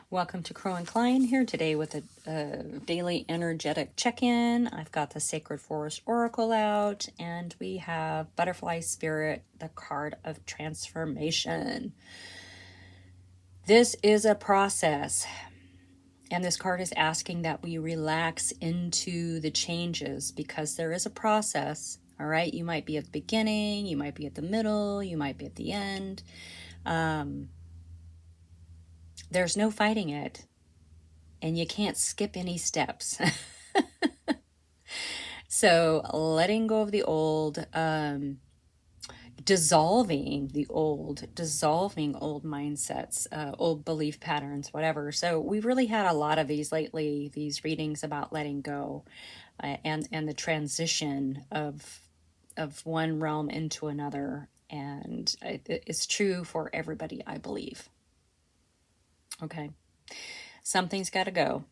Welcome to Crow and Klein here today with a daily energetic check-in. I've got the Sacred Forest Oracle out, and we have Butterfly Spirit, the card of transformation. This is a process, and this card is asking that we relax into the changes because there is a process. All right, you might be at the beginning, you might be at the middle, you might be at the end. There's no fighting it. And you can't skip any steps. So letting go of the old, dissolving old mindsets, old belief patterns, whatever. So we've really had a lot of these lately, these readings about letting go, and the transition of one realm into another. And it's true for everybody, I believe. Okay. Something's got to go.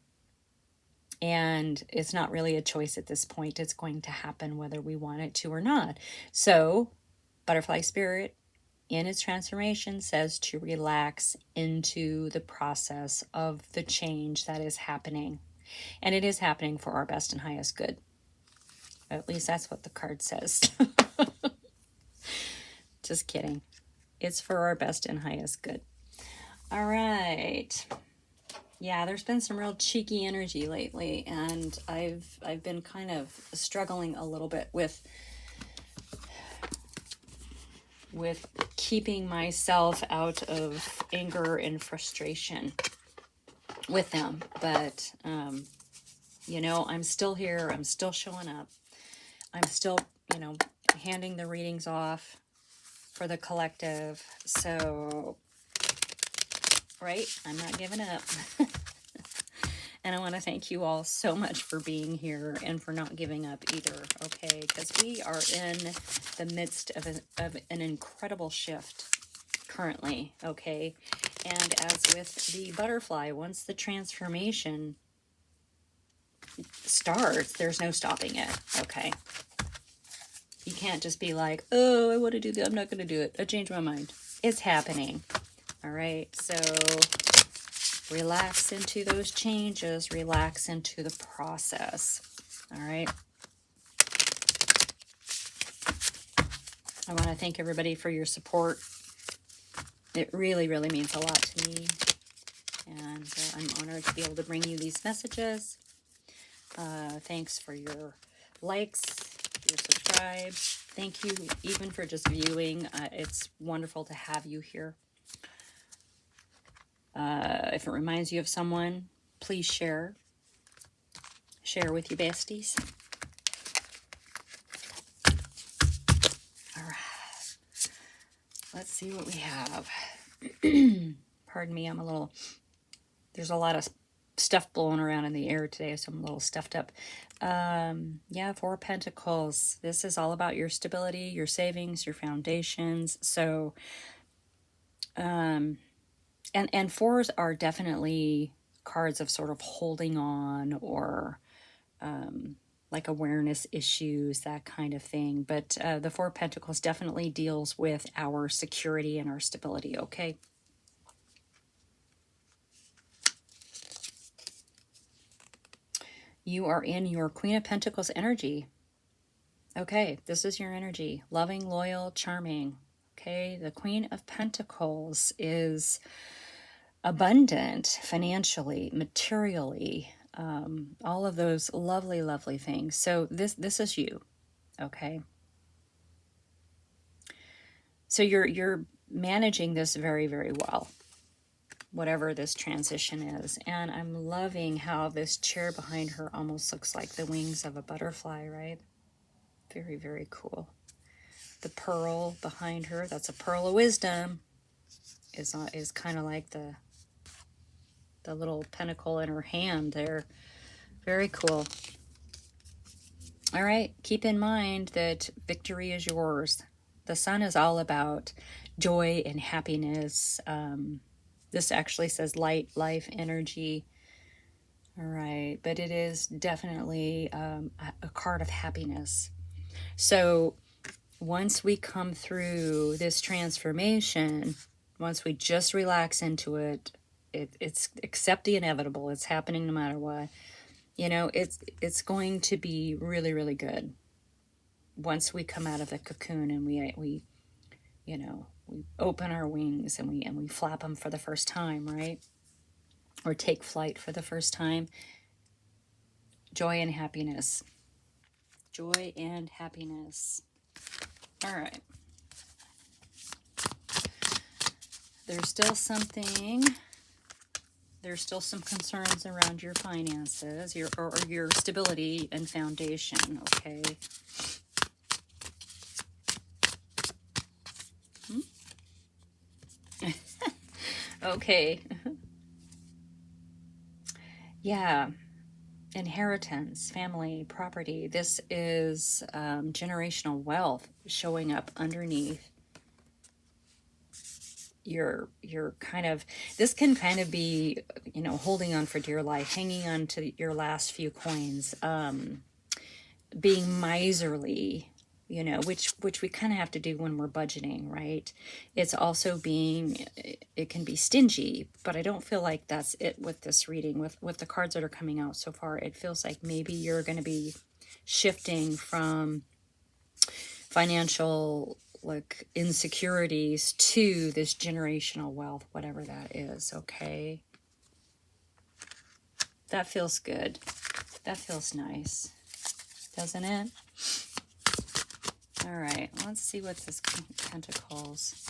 And it's not really a choice at this point. It's going to happen whether we want it to or not. So, Butterfly Spirit, in its transformation, says to relax into the process of the change that is happening. And it is happening for our best and highest good. At least that's what the card says. Just kidding. It's for our best and highest good. All right. Yeah, there's been some real cheeky energy lately, and I've been kind of struggling a little bit with keeping myself out of anger and frustration with them. But I'm still here. I'm still showing up. I'm still, handing the readings off for the collective. So, right, I'm not giving up. And I want to thank you all so much for being here and for not giving up either, okay? Because we are in the midst of an incredible shift currently, okay? And as with the butterfly, once the transformation starts, there's no stopping it, okay? You can't just be like, oh, I want to do that. I'm not going to do it. I changed my mind. It's happening, all right? So relax into those changes. Relax into the process. All right. I want to thank everybody for your support. It really, really means a lot to me. And I'm honored to be able to bring you these messages. Thanks for your likes, your subscribes. Thank you even for just viewing. It's wonderful to have you here. If it reminds you of someone, please share. Share with your besties. All right. Let's see what we have. Pardon me, there's a lot of stuff blowing around in the air today, so I'm a little stuffed up. Yeah, Four of Pentacles. This is all about your stability, your savings, your foundations. So, and fours are definitely cards of sort of holding on or like awareness issues, that kind of thing. But the Four of Pentacles definitely deals with our security and our stability, okay? You are in your Queen of Pentacles energy. Okay, this is your energy. Loving, loyal, charming. Okay, the Queen of Pentacles is abundant financially, materially, all of those lovely, lovely things. So this is you, okay? So you're managing this very, very well, whatever this transition is. And I'm loving how this chair behind her almost looks like the wings of a butterfly, right? Very, very cool. The pearl behind her, that's a pearl of wisdom, is kind of like the little pentacle in her hand there. Very cool. All right, keep in mind that victory is yours. The sun is all about joy and happiness. This actually says light, life, energy. All right, but it is definitely a card of happiness. So once we come through this transformation, once we just relax into it, It's accept the inevitable. It's happening no matter what. You know, it's going to be really, really good once we come out of the cocoon and we you know, we open our wings and we flap them for the first time, right? Or take flight for the first time. Joy and happiness. Joy and happiness. All right. There's still something. There's still some concerns around your finances, or your stability and foundation, okay? Okay. Yeah. Inheritance, family, property. This is generational wealth showing up underneath your kind of, this can kind of be, you know, holding on for dear life, hanging on to your last few coins, being miserly, you know, which we kind of have to do when we're budgeting, right? It's also being, it can be stingy, but I don't feel like that's it with this reading. With the cards that are coming out so far, it feels like maybe you're going to be shifting from financial like insecurities to this generational wealth, whatever that is, okay? That feels good. That feels nice, doesn't it? All right, let's see what this Queen of Pentacles.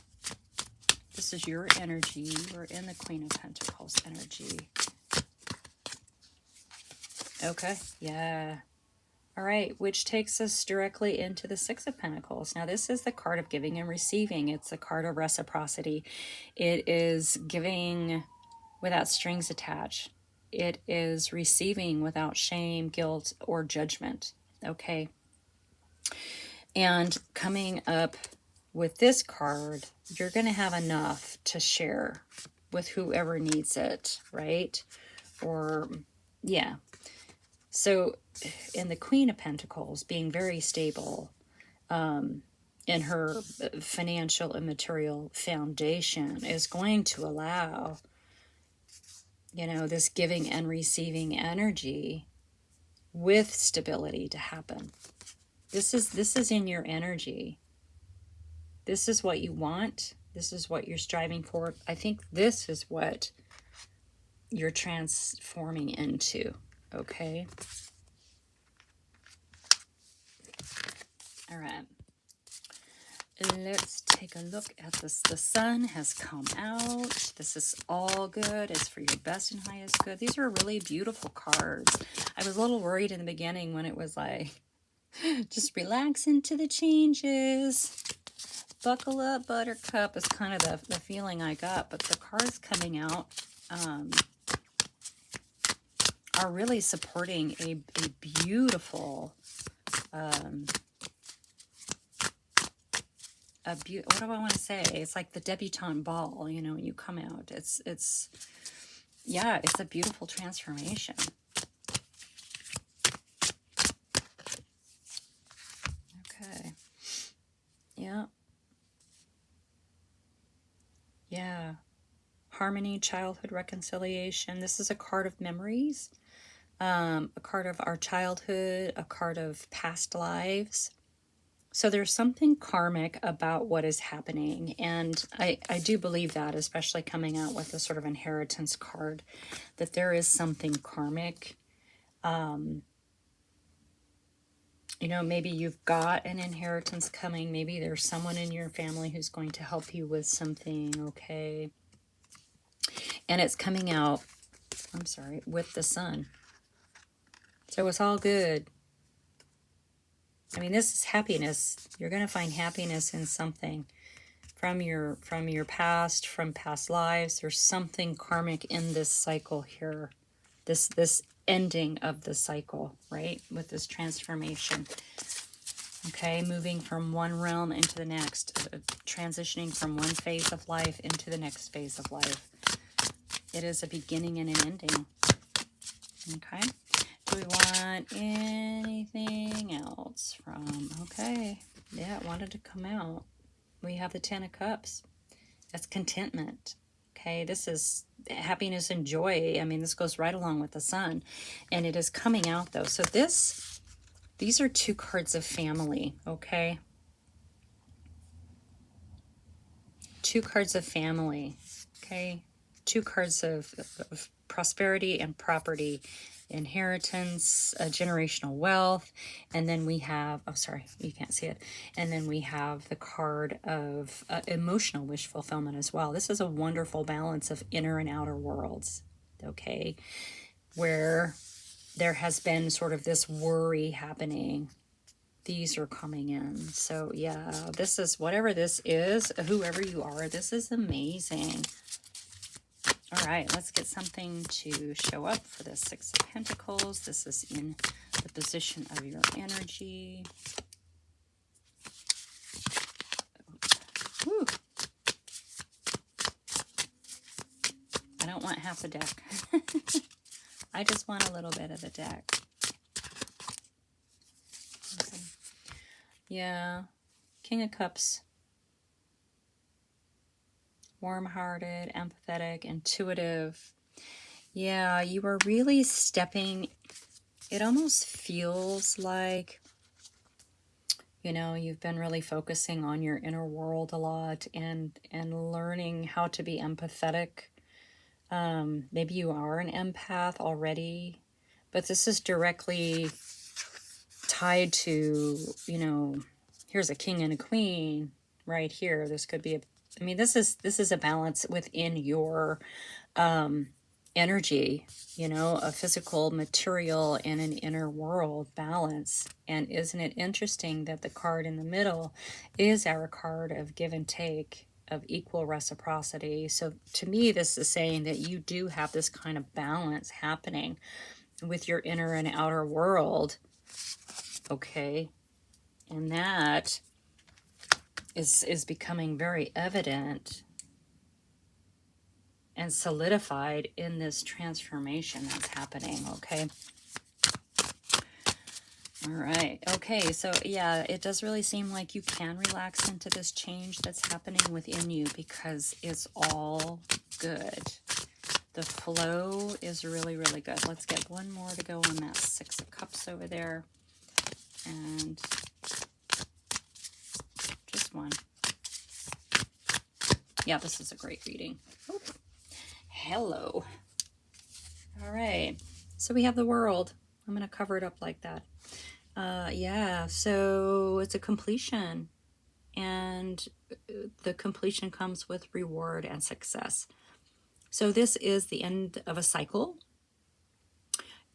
This is your energy. We're in the Queen of Pentacles energy. Okay, yeah. All right, which takes us directly into the Six of Pentacles. Now, this is the card of giving and receiving. It's a card of reciprocity. It is giving without strings attached. It is receiving without shame, guilt, or judgment. Okay. And coming up with this card, you're going to have enough to share with whoever needs it, right? Or, yeah. So in the Queen of Pentacles, being very stable in her financial and material foundation is going to allow, you know, this giving and receiving energy with stability to happen. This is in your energy. This is what you want. This is what you're striving for. I think this is what you're transforming into, okay? All right. Let's take a look at this. The sun has come out. This is all good. It's for your best and highest good. These are really beautiful cards. I was a little worried in the beginning when it was like, just relax into the changes. Buckle up, buttercup is kind of the feeling I got. But the cards coming out are really supporting a beautiful, what do I want to say? It's like the debutante ball, you know, when you come out. Yeah, it's a beautiful transformation. Okay. Yeah. Yeah. Harmony, childhood reconciliation. This is a card of memories, a card of our childhood, a card of past lives. So there's something karmic about what is happening. And I do believe that, especially coming out with a sort of inheritance card, that there is something karmic. You know, maybe you've got an inheritance coming. Maybe there's someone in your family who's going to help you with something, okay? And it's coming out, I'm sorry, with the sun. So it's all good. I mean, this is happiness. You're going to find happiness in something from your past, from past lives. There's something karmic in this cycle here. This ending of the cycle, right? With this transformation. Okay, moving from one realm into the next, transitioning from one phase of life into the next phase of life. It is a beginning and an ending. Okay. Do we want anything else from, okay, yeah, it wanted to come out. We have the Ten of Cups. That's contentment, Okay, this is happiness and joy. I mean, this goes right along with the sun, and it is coming out though. So these are 2 cards of family, okay? 2 cards of family, okay? 2 cards of prosperity and property, inheritance, generational wealth, and then we have, oh, sorry, you can't see it. And then we have the card of emotional wish fulfillment as well. This is a wonderful balance of inner and outer worlds, okay? Where there has been sort of this worry happening. These are coming in. So yeah, this is, whatever this is, whoever you are, this is amazing. All right, let's get something to show up for the 6 of Pentacles. This is in the position of your energy. Whew. I don't want half the deck. I just want a little bit of the deck. Yeah, King of Cups. Warm-hearted, empathetic, intuitive. Yeah, you are really stepping, it almost feels like, you know, you've been really focusing on your inner world a lot and learning how to be empathetic. Maybe you are an empath already, but this is directly tied to, you know, here's a king and a queen right here. This could be a, I mean, this is a balance within your energy, you know, a physical, material, and an inner world balance. And isn't it interesting that the card in the middle is our card of give and take, of equal reciprocity? So to me, this is saying that you do have this kind of balance happening with your inner and outer world, okay? And that is becoming very evident and solidified in this transformation that's happening, okay? All right, okay, so yeah, it does really seem like you can relax into this change that's happening within you because it's all good. The flow is really, really good. Let's get one more to go on that 6 of Cups over there. And just one. Yeah, this is a great reading. Oh, hello. All right, so we have the World. I'm going to cover it up like that. Yeah, so it's a completion, and the completion comes with reward and success. So this is the end of a cycle,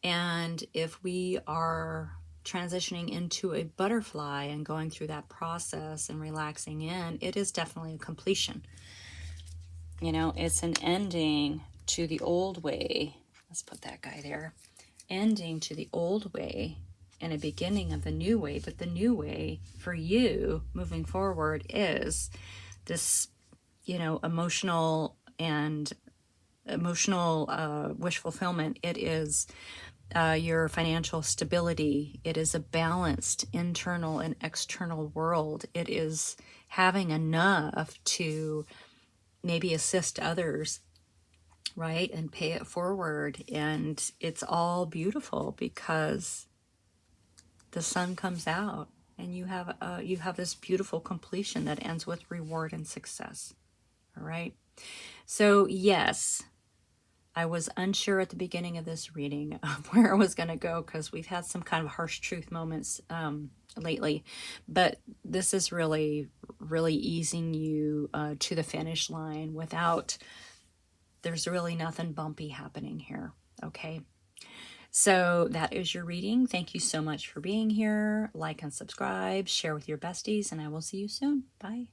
and if we are transitioning into a butterfly and going through that process and relaxing in, it is definitely a completion. You know, it's an ending to the old way. Let's put that guy there. Ending to the old way and a beginning of the new way. But the new way for you moving forward is this, you know, emotional wish fulfillment. It is your financial stability. It is a balanced internal and external world. It is having enough to maybe assist others, right, and pay it forward. And it's all beautiful because the sun comes out and you have this beautiful completion that ends with reward and success. All right, so yes, I was unsure at the beginning of this reading of where I was going to go because we've had some kind of harsh truth moments lately, but this is really, really easing you to the finish line without, there's really nothing bumpy happening here, okay? So that is your reading. Thank you so much for being here. Like and subscribe, share with your besties, and I will see you soon. Bye.